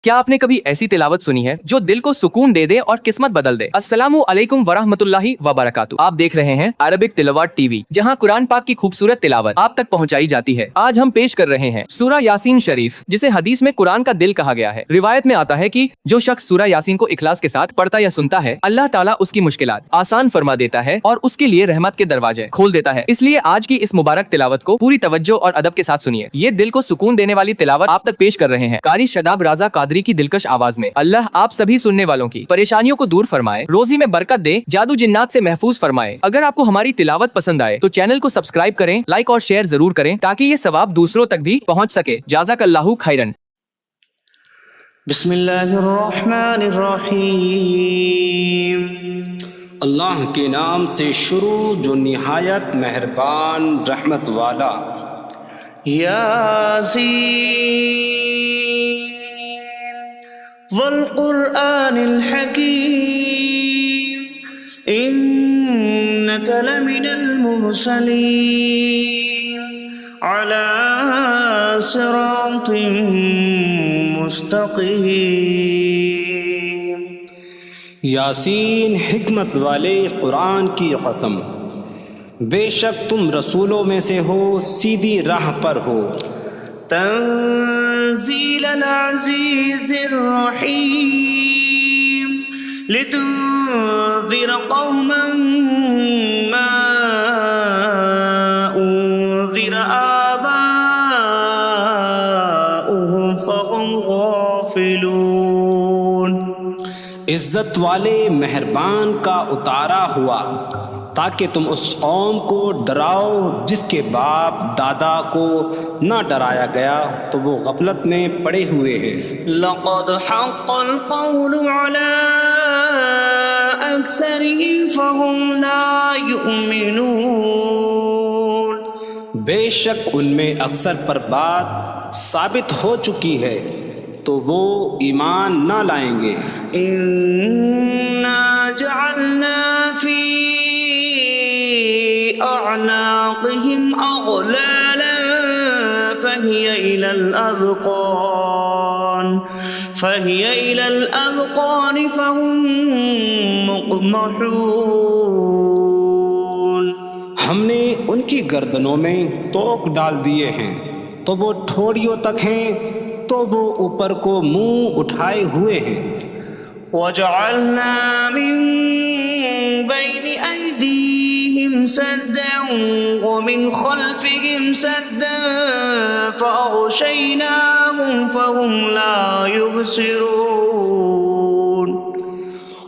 کیا آپ نے کبھی ایسی تلاوت سنی ہے جو دل کو سکون دے دے اور قسمت بدل دے؟ السلام علیکم ورحمۃ اللہ وبرکاتہ۔ آپ دیکھ رہے ہیں عربک تلاوت ٹی وی، جہاں قرآن پاک کی خوبصورت تلاوت آپ تک پہنچائی جاتی ہے۔ آج ہم پیش کر رہے ہیں سورہ یاسین شریف، جسے حدیث میں قرآن کا دل کہا گیا ہے۔ روایت میں آتا ہے کہ جو شخص سورہ یاسین کو اخلاص کے ساتھ پڑھتا یا سنتا ہے، اللہ تعالیٰ اس کی مشکلات آسان فرما دیتا ہے اور اس کے لیے رحمت کے دروازے کھول دیتا ہے۔ اس لیے آج کی اس مبارک تلاوت کو پوری توجہ اور ادب کے ساتھ سنیے۔ یہ دل کو سکون دینے والی تلاوت آپ تک پیش کر رہے ہیں قاری شاداب رضا قادری کی دلکش آواز میں۔ اللہ آپ سبھی سننے والوں کی پریشانیوں کو دور فرمائے، روزی میں برکت دے، جادو جنات سے محفوظ فرمائے۔ اگر آپ کو ہماری تلاوت پسند آئے تو چینل کو سبسکرائب کریں، لائک اور شیئر ضرور کریں تاکہ یہ ثواب دوسروں تک بھی پہنچ سکے۔ جزاک اللہ خیرن۔ بسم اللہ الرحمن الرحیم۔ اللہ کے نام سے شروع جو نہایت مہربان رحمت والا۔ یاسین والقرآن الحکیم انک لمن المرسلین علی صراط مستقیم۔ یاسین حکمت والے قرآن کی قسم، بے شک تم رسولوں میں سے ہو، سیدھی راہ پر ہو۔ تنزیل العزیز الرحیم لتنذر قوما ما انذر آباؤهم فهم غافلون۔ عزت والے مہربان کا اتارا ہوا تاکہ تم اس قوم کو ڈراؤ جس کے باپ دادا کو نہ ڈرایا گیا تو وہ غفلت میں پڑے ہوئے ہیں۔ لقد حق القول على اکثرهم فهم لا يؤمنون۔ بے شک ان میں اکثر پر بات ثابت ہو چکی ہے تو وہ ایمان نہ لائیں گے۔ انا جعلنا فی اعناقهم اغلالا فهي الى الاذقان فهم مقمحون۔ ہم نے ان کی گردنوں میں توق ڈال دیے ہیں تو وہ ٹھوڑیوں تک ہیں، تو وہ اوپر کو منہ اٹھائے ہوئے ہیں۔ وَجَعَلْنَا مِن بَيْنِ أَيْدِيهِمْ سَدًّا وَمِنْ خَلْفِهِمْ سَدًّا فَأَغْشَيْنَاهُمْ فَهُمْ لَا يُبْصِرُونَ۔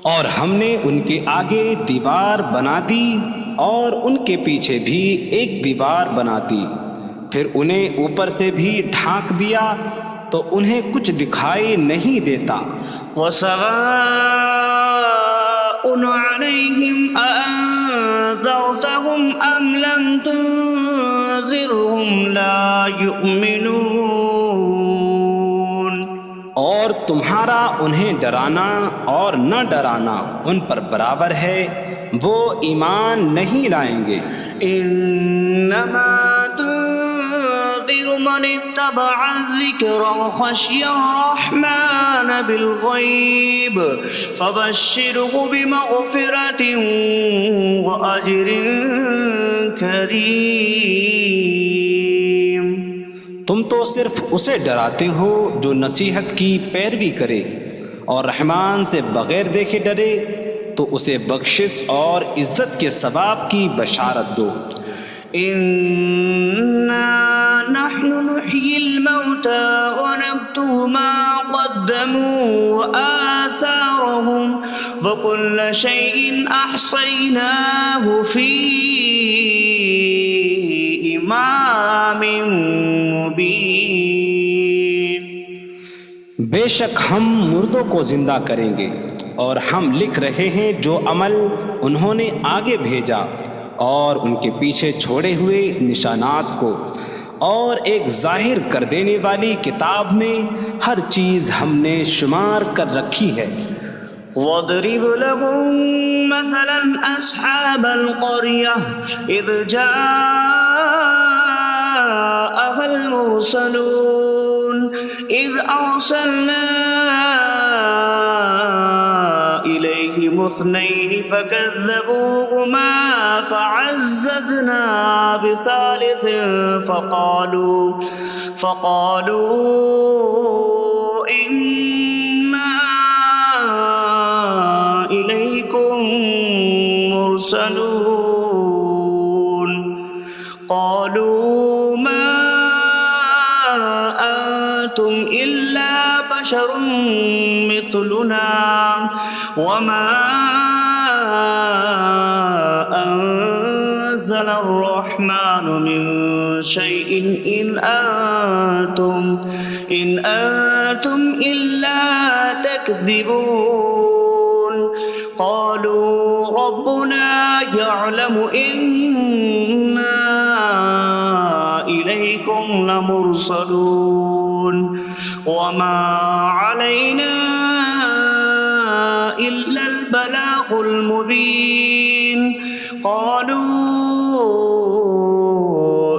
اور ہم نے ان کے آگے دیوار بنا دی اور ان کے پیچھے بھی ایک دیوار بنا دی، پھر انہیں اوپر سے بھی ڈھانک دیا تو انہیں کچھ دکھائی نہیں دیتا۔ وَسَوَاءٌ عَلَيْهِمْ أَأَنذَرْتَهُمْ أَمْ لَمْ تُنذِرْهُمْ لَا يُؤْمِنُونَ۔ اور تمہارا انہیں ڈرانا اور نہ ڈرانا ان پر برابر ہے، وہ ایمان نہیں لائیں گے۔ انما من اتبع الذکر وخشی الرحمن بالغیب فبشرہ بمغفرۃ واجر کریم۔ تم تو صرف اسے ڈراتے ہو جو نصیحت کی پیروی کرے اور رحمان سے بغیر دیکھے ڈرے، تو اسے بخشش اور عزت کے ثواب کی بشارت دو۔ اِنَّا نحن نحيي الموتى ونكتب ما قدموا وآثارهم وكل شيء أحصيناه في إمام مبين۔ بے شک ہم مردوں کو زندہ کریں گے اور ہم لکھ رہے ہیں جو عمل انہوں نے آگے بھیجا اور ان کے پیچھے چھوڑے ہوئے نشانات کو، اور ایک ظاہر کر دینے والی کتاب میں ہر چیز ہم نے شمار کر رکھی ہے۔ وَاضْرِبْ لَهُم مَّثَلًا أَصْحَابَ الْقَرْيَةِ إِذْ جَاءَهَا الْمُرْسَلُونَ إِذْ أَرْسَلْنَا اثنين فكذبوهما فعززنا بثالث فقالوا إنا إليكم مرسلون قالوا ما أنتم إلا بشر مثلنا وما أنزل الرحمن من شيء إن أنتم إلا تكذبون قالوا ربنا يعلم إنا إليكم لمرسلون وما علينا إلا البلاغ المبين قالوا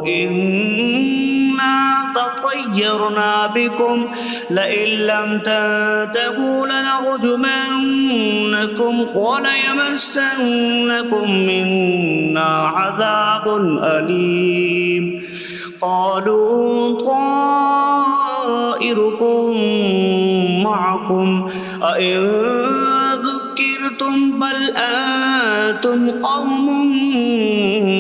إنا تطيرنا بكم لئن لم تنتهوا لنرجمنكم وليمسنكم منا عذاب أليم قالوا طائركم معكم أئن ذكرتم بل أنتم قوم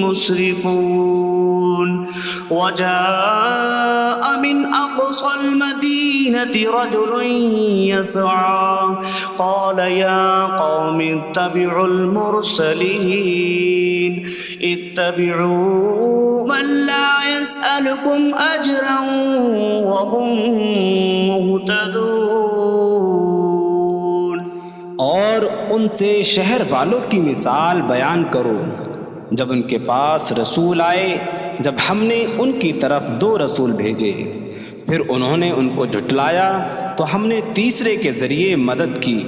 مسرفون وجاء من أقصى المدينة رجل يسعى قال يا قوم اتبعوا المرسلين اتبعوا من لا يسألكم أجرا وهم مهتدون اور ان سے شہر والوں کی مثال بیان کرو جب ان کے پاس رسول آئے جب ہم نے ان کی طرف 2 رسول بھیجے پھر انہوں نے ان کو جھٹلایا تو ہم نے تیسرے کے ذریعے مدد کی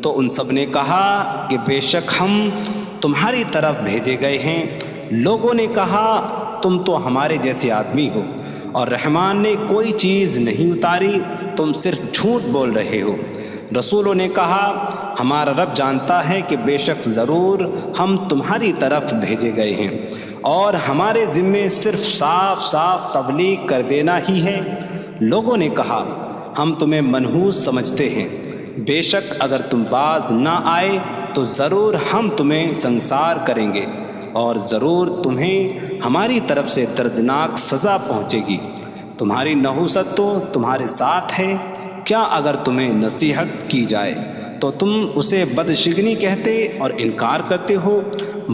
تو ان سب نے کہا کہ بے شک ہم تمہاری طرف بھیجے گئے ہیں لوگوں نے کہا تم تو ہمارے جیسے آدمی ہو اور رحمان نے کوئی چیز نہیں اتاری تم صرف جھوٹ بول رہے ہو رسولوں نے کہا ہمارا رب جانتا ہے کہ بے شک ضرور ہم تمہاری طرف بھیجے گئے ہیں اور ہمارے ذمے صرف صاف صاف تبلیغ کر دینا ہی ہے لوگوں نے کہا ہم تمہیں منحوس سمجھتے ہیں بے شک اگر تم باز نہ آئے تو ضرور ہم تمہیں سنسار کریں گے اور ضرور تمہیں ہماری طرف سے دردناک سزا پہنچے گی تمہاری نحوست تو تمہارے ساتھ ہے کیا اگر تمہیں نصیحت کی جائے تو تم اسے بدشگنی کہتے اور انکار کرتے ہو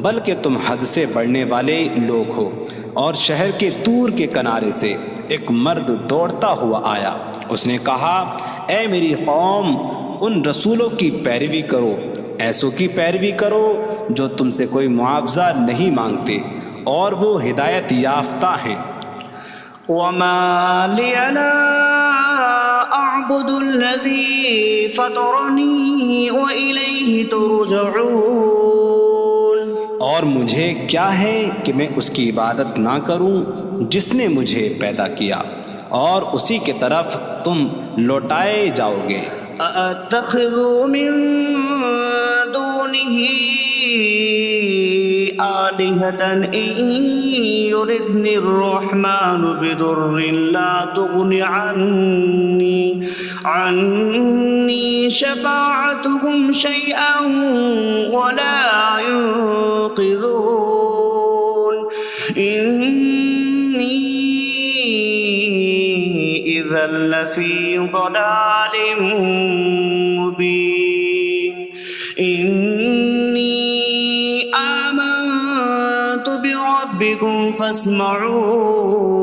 بلکہ تم حد سے بڑھنے والے لوگ ہو اور شہر کے دور کے کنارے سے ایک مرد دوڑتا ہوا آیا اس نے کہا اے میری قوم ان رسولوں کی پیروی کرو ایسوں کی پیروی کرو جو تم سے کوئی معاوضہ نہیں مانگتے اور وہ ہدایت یافتہ ہیں وما لي لا أعبد الذي فطرني وإليه ترجعون اور مجھے کیا ہے کہ میں اس کی عبادت نہ کروں جس نے مجھے پیدا کیا اور اسی کے طرف تم لوٹائے جاؤ گے أأتخذ من دونه آلهة إن يردني الرحمن بضر لا تغن عني شفاعتهم شيئا ولا ينقذون إني إذا لفي ضلال مبين إني آمنت بربكم فاسمعون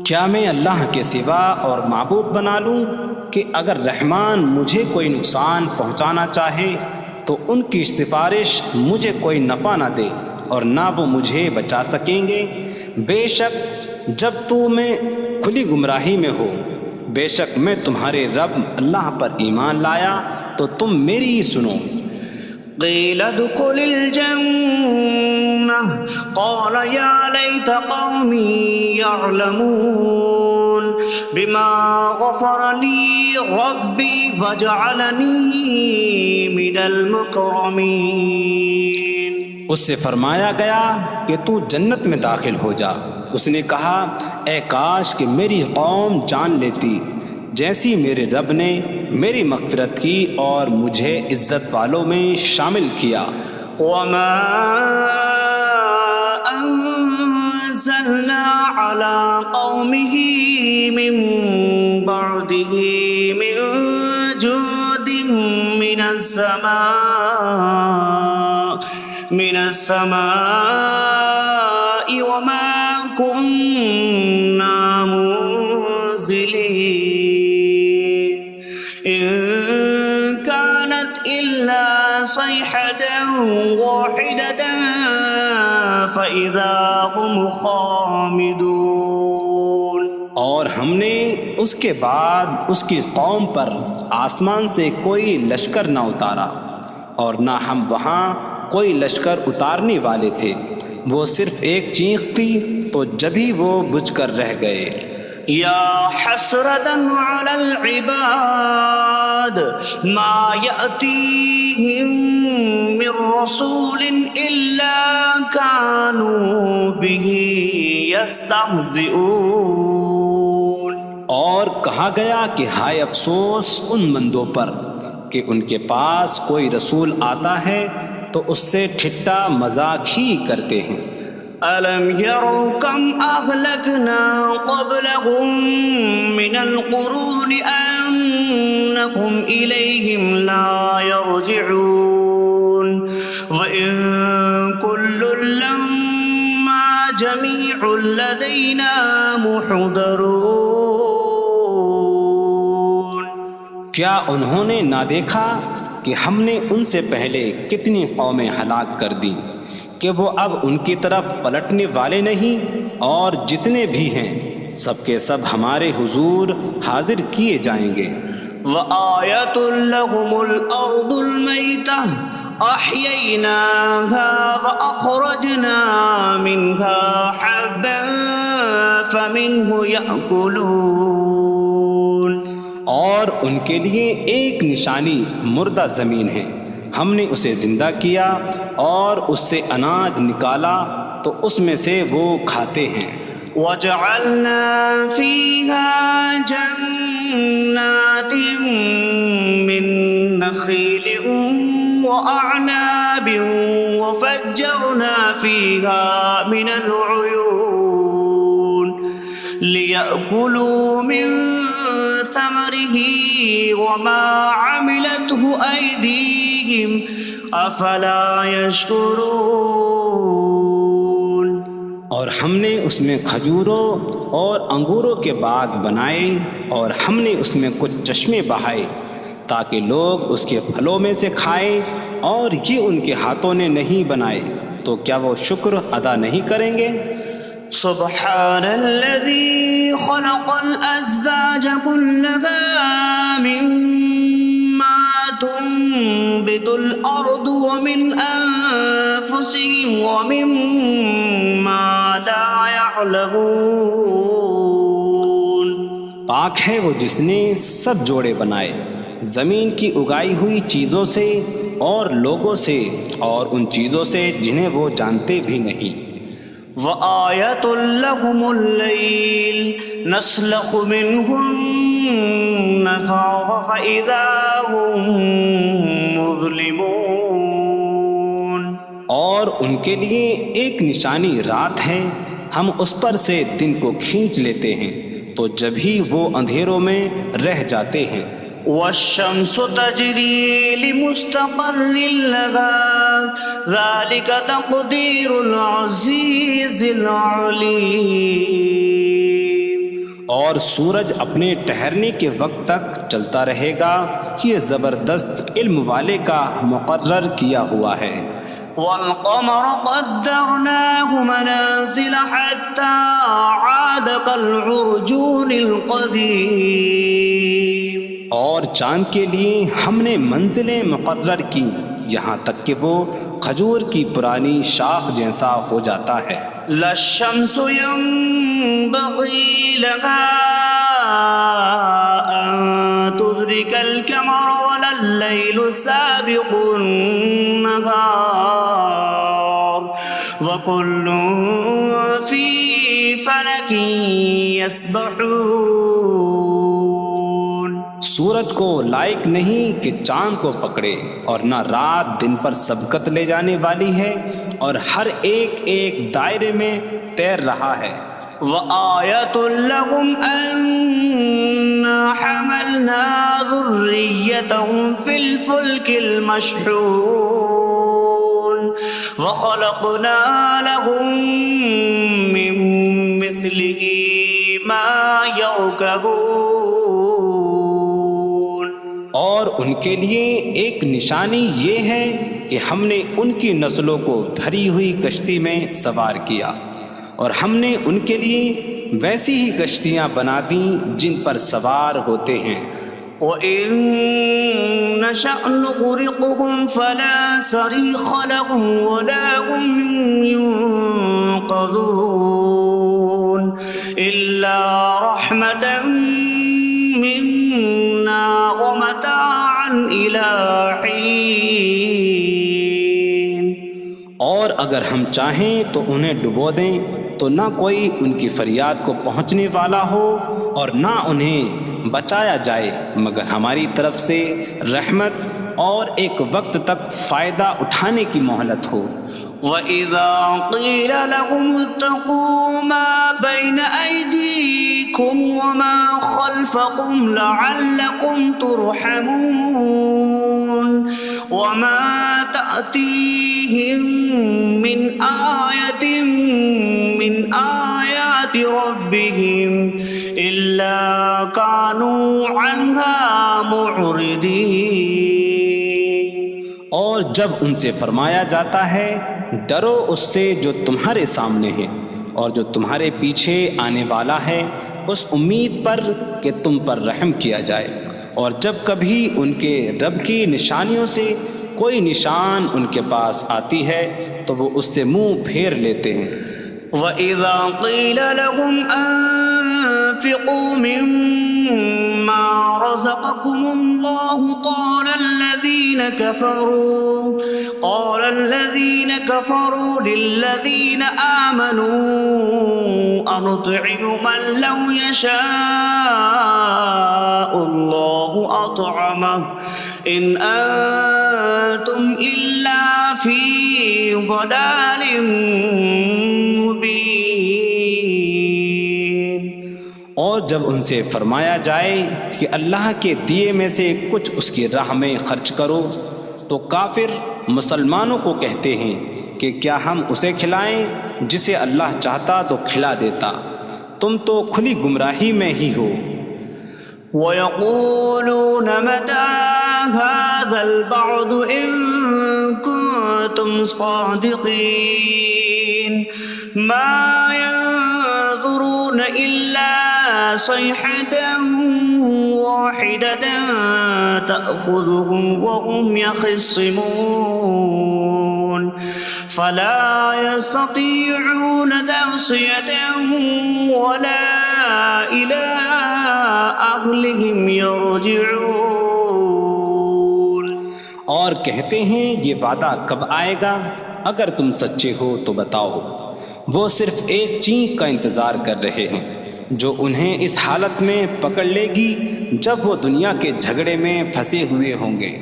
کیا میں اللہ کے سوا اور معبود بنا لوں کہ اگر رحمان مجھے کوئی نقصان پہنچانا چاہے تو ان کی سفارش مجھے کوئی نفع نہ دے اور نہ وہ مجھے بچا سکیں گے بے شک جب میں کھلی گمراہی میں ہو بے شک میں تمہارے رب اللہ پر ایمان لایا تو تم میری ہی سنو قيل ادخل الجنة قال يا ليت قومي يعلمون بما غفر لي ربي فاجعلني من المكرمين. اس سے فرمایا گیا کہ تو جنت میں داخل ہو جا. اس نے کہا اے کاش کہ میری قوم جان لیتی جیسی میرے رب نے میری مغفرت کی اور مجھے عزت والوں میں شامل کیا. وما أنزلنا على قومه من بعده من جود من السماء وما كنا منزلين إن كانت إلا صيحة واحدة فإذا هم خامدون. اور ہم نے اس کے بعد اس کی قوم پر آسمان سے کوئی لشکر نہ اتارا اور نہ ہم وہاں کوئی لشکر اتارنے والے تھے. وہ صرف ایک چیخ تھی تو جبھی وہ بجھ کر رہ گئے. یا حسرة على العباد ما يأتيهم من رسول إلا كانوا به يستهزئون. اور کہا گیا کہ ہائے افسوس ان بندوں پر کہ ان کے پاس کوئی رسول آتا ہے تو اس سے ٹھٹا مذاق ہی کرتے ہیں. ألم يروا كم أهلكنا قبلهم من القرون أنكم إليهم لا يرجعون وإن كل لما جميع لدينا محضرون. کیا انہوں نے نہ دیکھا کہ ہم نے ان سے پہلے کتنی قومیں ہلاک کر دیں کہ وہ اب ان کی طرف پلٹنے والے نہیں، اور جتنے بھی ہیں سب کے سب ہمارے حضور حاضر کیے جائیں گے. وآية لهم الأرض الميتة أحييناها وأخرجنا منها حبا فمنه يأكلون. اور ان کے لیے ایک نشانی مردہ زمین ہے، ہم نے اسے زندہ کیا اور اس سے اناج نکالا تو اس میں سے وہ کھاتے ہیں. وجعلنا فيها جنات من نخيل وأعناب وفجرنا فيها من العيون ليأكلوا من ثمره وما عملته أيديهم أفلا يشكرون. اور ہم نے اس میں کھجوروں اور انگوروں کے باغ بنائے اور ہم نے اس میں کچھ چشمے بہائے تاکہ لوگ اس کے پھلوں میں سے کھائیں، اور یہ ان کے ہاتھوں نے نہیں بنائے تو کیا وہ شکر ادا نہیں کریں گے؟ سبحان الذي خلق الأزواج كلها مما تنبت الأرض ومن أنفسهم ومما لا يعلمون. پاک ہے وہ جس نے سب جوڑے بنائے زمین کی اگائی ہوئی چیزوں سے اور لوگوں سے اور ان چیزوں سے جنہیں وہ جانتے بھی نہیں. وآية لهم الليل نسلخ منه النهار فإذا هم مظلمون. اور ان کے لیے ایک نشانی رات ہے، ہم اس پر سے دن کو کھینچ لیتے ہیں تو جبھی وہ اندھیروں میں رہ جاتے ہیں. والشمس تجري لمستقر لها ذلك تقدير العزيز العليم. اور سورج اپنے ٹھہرنے کے وقت تک چلتا رہے گا، یہ زبردست علم والے کا مقرر کیا ہوا ہے. والقمر قدرناه منازل حتى عاد كالعرجون القديم. اور چاند کے لیے ہم نے منزلیں مقرر کی یہاں تک کہ وہ کھجور کی پرانی شاخ جیسا ہو جاتا ہے. لا الشمس ينبغي لها أن تدرك القمر ولا الليل سابق النهار وكل في فلك يسبحون۔ سورج کو لائق نہیں کہ چاند کو پکڑے، اور نہ رات دن پر سبقت لے جانے والی ہے، اور ہر ایک ایک دائرے میں تیر رہا ہے۔ وآية لهم أنا حملنا ذريتهم في الفلك المشحون وخلقنا لهم من مثله ما يركبون۔ اور ان کے لیے ایک نشانی یہ ہے کہ ہم نے ان کی نسلوں کو بھری ہوئی کشتی میں سوار کیا، اور ہم نے ان کے لیے ویسی ہی کشتیاں بنا دیں جن پر سوار ہوتے ہیں۔ وَإِن نَّشَأْ نُغْرِقْهُمْ فَلَا صَرِيخَ لَهُمْ وَلَا هُمْ يُنقَذُونَ إِلَّا رَحْمَةً مِّنَّا وَمَتَاعًا إِلَىٰ حِينٍ۔ اور اگر ہم چاہیں تو انہیں ڈبو دیں تو نہ کوئی ان کی فریاد کو پہنچنے والا ہو اور نہ انہیں بچایا جائے مگر ہماری طرف سے رحمت اور ایک وقت تک فائدہ اٹھانے کی مہلت ہو۔ وَإِذَا قِيلَ لَهُمُ اتَّقُوا مَا بَيْنَ أَيْدِيكُمْ وَمَا خَلْفَكُمْ لَعَلَّكُمْ تُرْحَمُونَ وَمَا تَأْتِيهِمْ مِنْ آيَةٍ مِنْ آيَاتِ رَبِّهِمْ إِلَّا كَانُوا عَنْهَا مُعْرِضِينَ۔ اور جب ان سے فرمایا جاتا ہے ڈرو اس سے جو تمہارے سامنے ہے اور جو تمہارے پیچھے آنے والا ہے، اس امید پر کہ تم پر رحم کیا جائے، اور جب کبھی ان کے رب کی نشانیوں سے کوئی نشان ان کے پاس آتی ہے تو وہ اس سے منہ پھیر لیتے ہیں۔ وَإِذَا قِيلَ لَهُمْ أَنفِقُوا مِمَّا رَزَقَكُمُ اللَّهُ قَالَ الَّذِينَ كَفَرُوا لِلَّذِينَ آمَنُوا أَنُطْعِمُ مَن لَّوْ يَشَاءُ اللَّهُ أَطْعَمَهُ إِنْ أَنتُمْ إِلَّا فِي ضَلَالٍ مبین۔ اور جب ان سے فرمایا جائے کہ اللہ کے دیے میں سے کچھ اس کی راہ میں خرچ کرو تو کافر مسلمانوں کو کہتے ہیں کہ کیا ہم اسے کھلائیں جسے اللہ چاہتا تو کھلا دیتا، تم تو کھلی گمراہی میں ہی ہو۔ وَيَقُولُونَ مَتَىٰ هَٰذَا الْوَعْدُ إِن كُنتُمْ صَادِقِينَ مَا يَنظُرُونَ إِلَّا صَيْحَةً وَاحِدَةً تَأْخُذُهُمْ وَهُمْ يَخِصِّمُونَ فَلَا يَسْتَطِيعُونَ تَوْصِيَةً وَلَا إِلَىٰ أَهْلِهِمْ يَرْجِعُونَ۔ اور کہتے ہیں یہ وعدہ کب آئے گا؟ اگر تم سچے ہو تو بتاؤ۔ وہ صرف ایک چینک کا انتظار کر رہے ہیں جو انہیں اس حالت میں پکڑ لے گی جب وہ دنیا کے جھگڑے میں پھنسے ہوئے ہوں گے،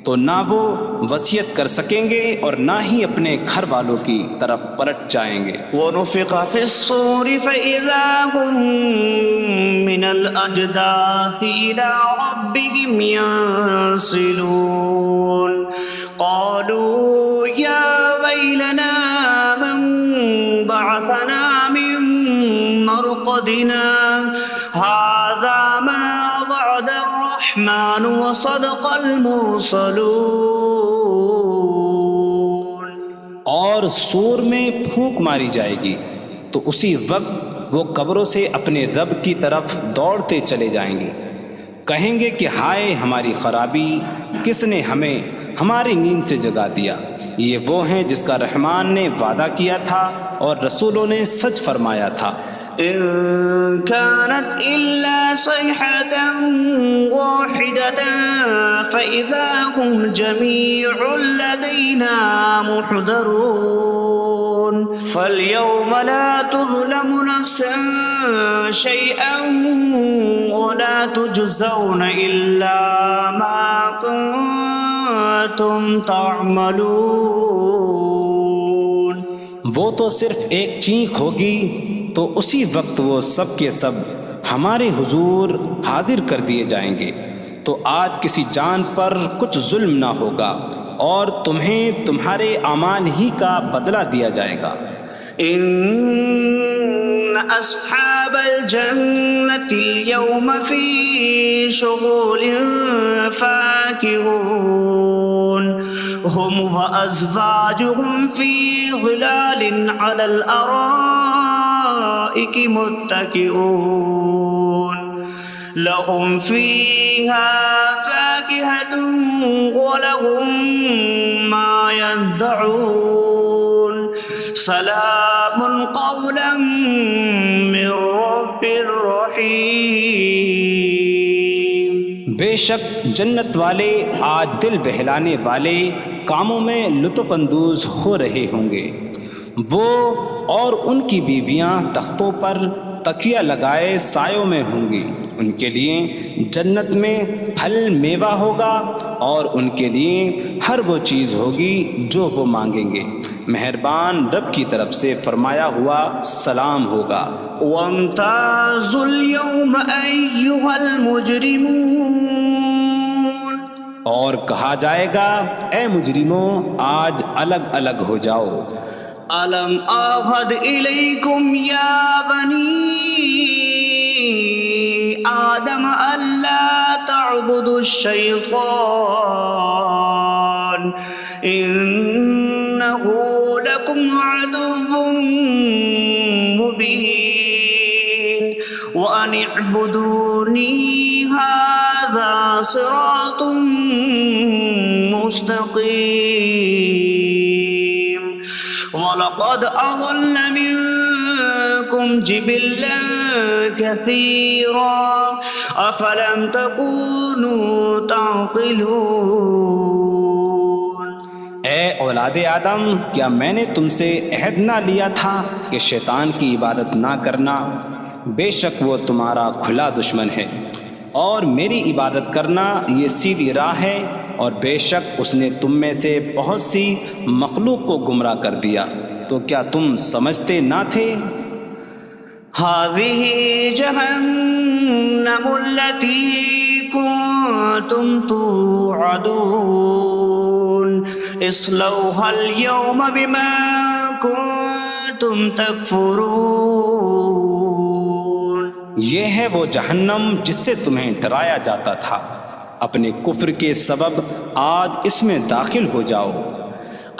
تو نہ وہ وصیت کر سکیں گے اور نہ ہی اپنے گھر والوں کی طرف پلٹ جائیں گے۔ وَنُفِخَ فِي الصُّورِ فَإِذَا هُم مِّنَ الْأَجْدَاثِ إِلَىٰ رَبِّهِمْ يَنسِلُونَ قَالُوا يَا وَيْلَنَا مَن بَعَثَنَا مِن مَّرْقَدِنَا هَٰذَا مَا وَعَدَ الرَّحْمَٰنُ وَصَدَقَ الْمُرْسَلُونَ۔ اور سور میں پھونک ماری جائے گی تو اسی وقت وہ قبروں سے اپنے رب کی طرف دوڑتے چلے جائیں گے، کہیں گے کہ ہائے ہماری خرابی، کس نے ہمیں ہماری نیند سے جگا دیا۔ یہ وہ ہیں جس کا رحمان نے وعدہ کیا تھا اور رسولوں نے سچ فرمایا تھا۔ إن كانت إلا صيحة واحدة فإذا هم جميع لدينا محضرون فاليوم لا تظلم نفس شيئا ولا تجزون إلا ما كنتم تعملون. وہ تو صرف ایک چینخ ہوگی تو اسی وقت وہ سب کے سب ہمارے حضور حاضر کر دیے جائیں گے. تو آج کسی جان پر کچھ ظلم نہ ہوگا اور تمہیں تمہارے اعمال ہی کا بدلہ دیا جائے گا. إن أصحاب الجنة اليوم في شغل فاكهون هم وأزواجهم في ظلال على الأرائك متكئون لهم فيها فاكهة ولهم ما يدعون سلام قولا من رب رحیم. بے شک جنت والے آج دل بہلانے والے کاموں میں لطف اندوز ہو رہے ہوں گے. وہ اور ان کی بیویاں تختوں پر تکیہ لگائے سایوں میں ہوں گی. ان کے لیے جنت میں پھل میوہ ہوگا اور ان کے لیے ہر وہ چیز ہوگی جو وہ مانگیں گے. مہربان رب کی طرف سے فرمایا ہوا سلام ہوگا. وامتازوا اليوم أيها المجرمون. اور کہا جائے گا اے مجرموں آج الگ الگ ہو جاؤ. ألم أعهد إليكم يا بني آدم ألا تعبدوا الشيطان إنه لكم عدو مبين وأن اعبدوني هذا صراط مستقيم. وَلَقَدْ أَضَلَّ مِنكُمْ جِبِلًّا كَثِيرًا أَفَلَمْ تَكُونُوا تَعْقِلُونَ. اے اولاد آدم کیا میں نے تم سے عہد نہ لیا تھا کہ شیطان کی عبادت نہ کرنا؟ بے شک وہ تمہارا کھلا دشمن ہے اور میری عبادت کرنا یہ سیدھی راہ ہے. اور بے شک اس نے تم میں سے بہت سی مخلوق کو گمراہ کر دیا. تو کیا تم سمجھتے نہ تھے؟ هذه جهنم التي كنتم توعدون اصلوها اليوم بما كنتم تكفرون. یہ ہے وہ جہنم جس سے تمہیں ڈرایا جاتا تھا. اپنے کفر کے سبب آج اس میں داخل ہو جاؤ.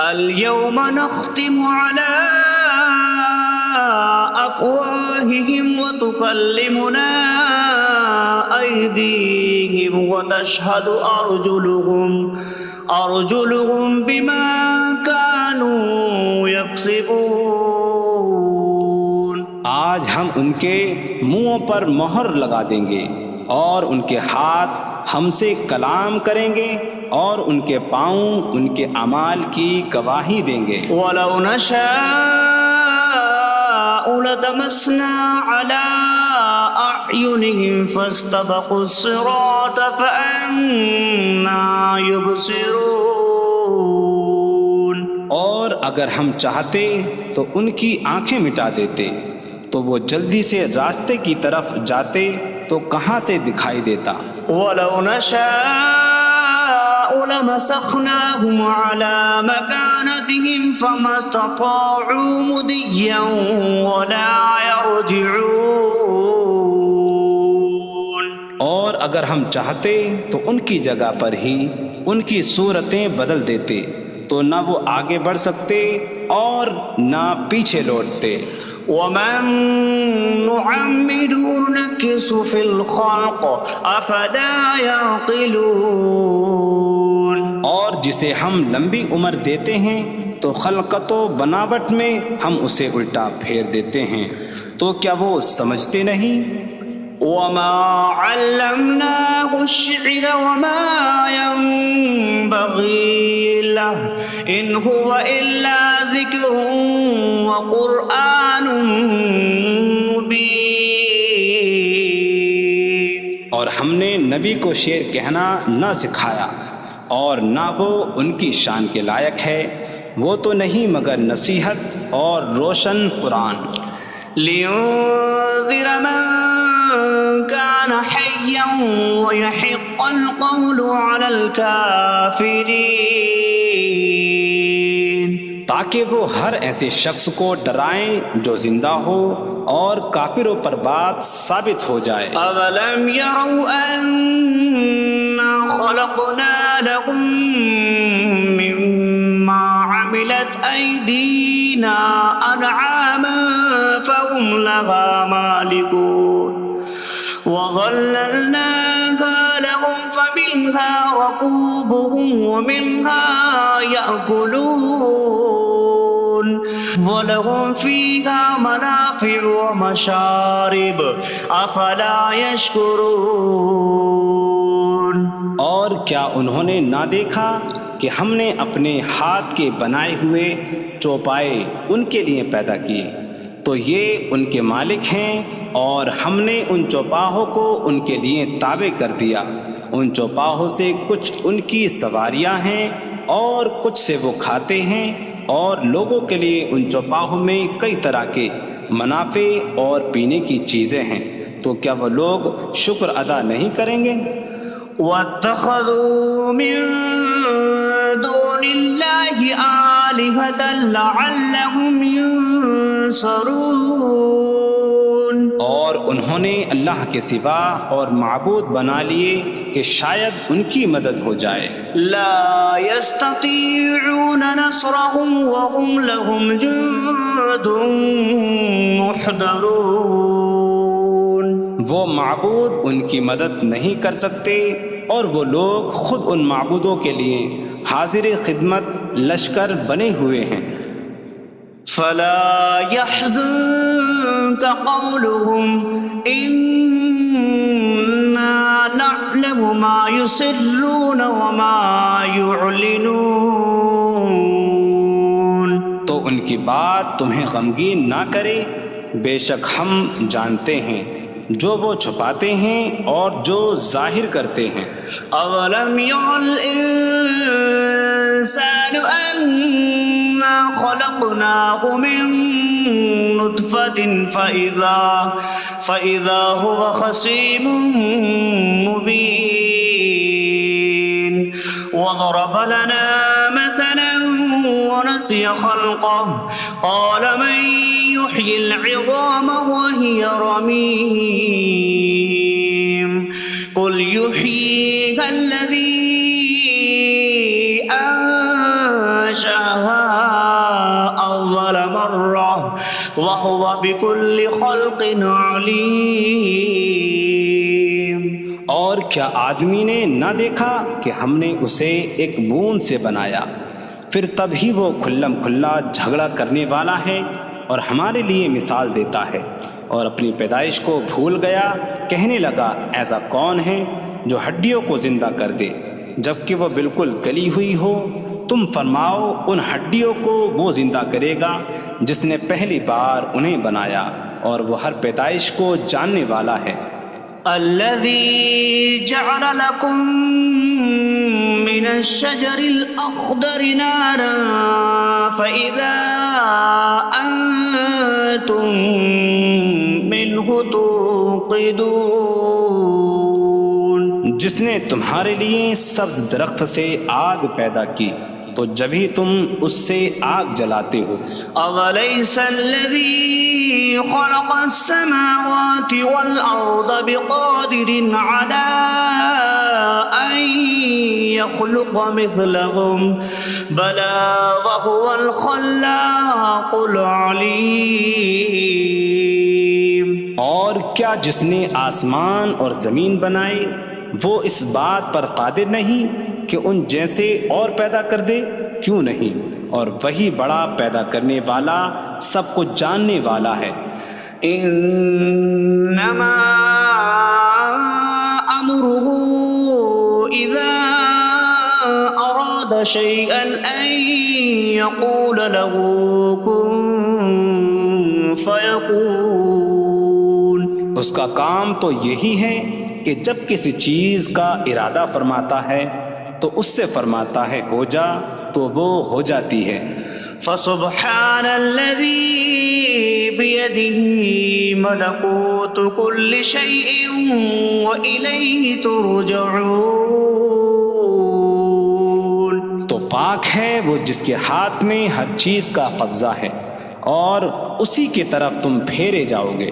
اليوم نختم على أفواههم وتكلمنا أيديهم وتشهد أرجلهم بما كانوا يكسبون. آج ہم ان کے منہوں پر مہر لگا دیں گے اور ان کے ہاتھ ہم سے کلام کریں گے اور ان کے پاؤں ان کے اعمال کی گواہی دیں گے. وَلَوْ نَشَاءُ لَطَمَسْنَا عَلَىٰ أَعْيُنِهِمْ فَاسْتَبَقُوا الصِّرَاطَ فَأَنَّىٰ يُبْصِرُونَ. اور اگر ہم چاہتے تو ان کی آنکھیں مٹا دیتے تو وہ جلدی سے راستے کی طرف جاتے تو کہاں سے دکھائی دیتا. وَلَوْ نَشَاءُ لَمَسَخْنَاهُمْ عَلَىٰ مَكَانَتِهِمْ فَمَا اسْتَطَاعُوا مُضِيًّا وَلَا يَرْجِعُونَ. اور اگر ہم چاہتے تو ان کی جگہ پر ہی ان کی صورتیں بدل دیتے تو نہ وہ آگے بڑھ سکتے اور نہ پیچھے لوٹتے. وَمَن نُعَمِّرْهُ نُنَكِّسْهُ فِي الْخَلْقِ أَفَلَا يَعْقِلُونَ. اور جسے ہم لمبی عمر دیتے ہیں تو خلقت و بناوٹ میں ہم اسے الٹا پھیر دیتے ہیں. تو کیا وہ سمجھتے نہیں؟ وما علمناه الشعر وما ينبغي له إن هو إلا ذكر وقرآن مبين. اور ہم نے نبی کو شعر کہنا نہ سکھایا اور نہ وہ ان کی شان کے لائق ہے، وہ تو نہیں مگر نصیحت اور روشن قرآن. لينذر من كان حيا ويحق القول على الكافرين. تاکہ وہ ہر ایسے شخص کو ڈرائیں جو زندہ ہو اور کافروں پر بات ثابت ہو جائے. أولم يروا أنا خلقنا لهم مما عملت أيدينا أنعاما فهم لها مالكون وظللناها لهم فمنها ركوبهم ومنها يأكلون ولهم فيها منافع ومشارب أفلا يشكرون. اور کیا انہوں نے نہ دیکھا کہ ہم نے اپنے ہاتھ کے بنائے ہوئے چوپائے ان کے لیے پیدا کیے، تو یہ ان کے مالک ہیں، اور ہم نے ان چوپاہوں کو ان کے لیے تابع کر دیا. ان چوپاہوں سے کچھ ان کی سواریاں ہیں اور کچھ سے وہ کھاتے ہیں، اور لوگوں کے لیے ان چوپاہوں میں کئی طرح کے منافع اور پینے کی چیزیں ہیں. تو کیا وہ لوگ شکر ادا نہیں کریں گے؟ واتخذوا من دون الله آلهة لعلهم ينصرون. اور انہوں نے اللہ کے سوا اور معبود بنا لیے کہ شاید ان کی مدد ہو جائے. لا يستطيعون نصرهم وهم لهم جند محضرون. وہ معبود ان کی مدد نہیں کر سکتے، اور وہ لوگ خود ان معبودوں کے لیے حاضر خدمت لشکر بنے ہوئے ہیں. فلا يحزنك قولهم إنا نعلم ما يسرون وما يعلنون. تو ان کی بات تمہیں غمگین نہ کرے، بے شک ہم جانتے ہیں جو وہ چھپاتے ہیں اور جو ظاہر کرتے ہیں. اولم ير الانسان انا خلقناه من نطفة فإذا هو خصيم مبين. وضرب لنا مثلا ونسي خلقه قال من يحيي العظام وهي رميم قل يحييها الذي أنشأها أول مرة وهو بكل خلق عليم. اور کیا آدمی نے نہ دیکھا کہ ہم نے اسے ایک بوند سے بنایا، پھر تب ہی وہ کھلم کھلا جھگڑا کرنے والا ہے اور ہمارے لیے مثال دیتا ہے. اور اپنی پیدائش کو بھول گیا، کہنے لگا ایسا کون ہے جو ہڈیوں کو زندہ کر دے جبکہ وہ بالکل گلی ہوئی ہو. تم فرماؤ ان ہڈیوں کو وہ زندہ کرے گا جس نے پہلی بار انہیں بنایا، اور وہ ہر پیدائش کو جاننے والا ہے. الذي جعل لكم من الشجر الأخضر نارا فإذا أنتم منه توقدون. جس نے تمہارے لیے سبز درخت سے آگ پیدا کی تو جب ہی تم اس سے آگ جلاتے ہو. أوليس الذي خلق السماوات والأرض بقادر على أن يخلق مثلهم بلى وهو الخلاق العليم. اور کیا جس نے آسمان اور زمین بنائے وہ اس بات پر قادر نہیں کہ ان جیسے اور پیدا کر دے؟ کیوں نہیں، اور وہی بڑا پیدا کرنے والا سب کچھ جاننے والا ہے. إنما أمره إذا أراد شيئا أن يقول له كن فيكون. اس کا کام تو یہی ہے کہ جب کسی چیز کا ارادہ فرماتا ہے تو اس سے فرماتا ہے ہو جا تو وہ ہو جاتی ہے. فسبحان الذي بيده ملكوت كل شيء وإليه ترجعون. تو پاک ہے وہ جس کے ہاتھ میں ہر چیز کا قبضہ ہے اور اسی کی طرف تم پھیرے جاؤ گے.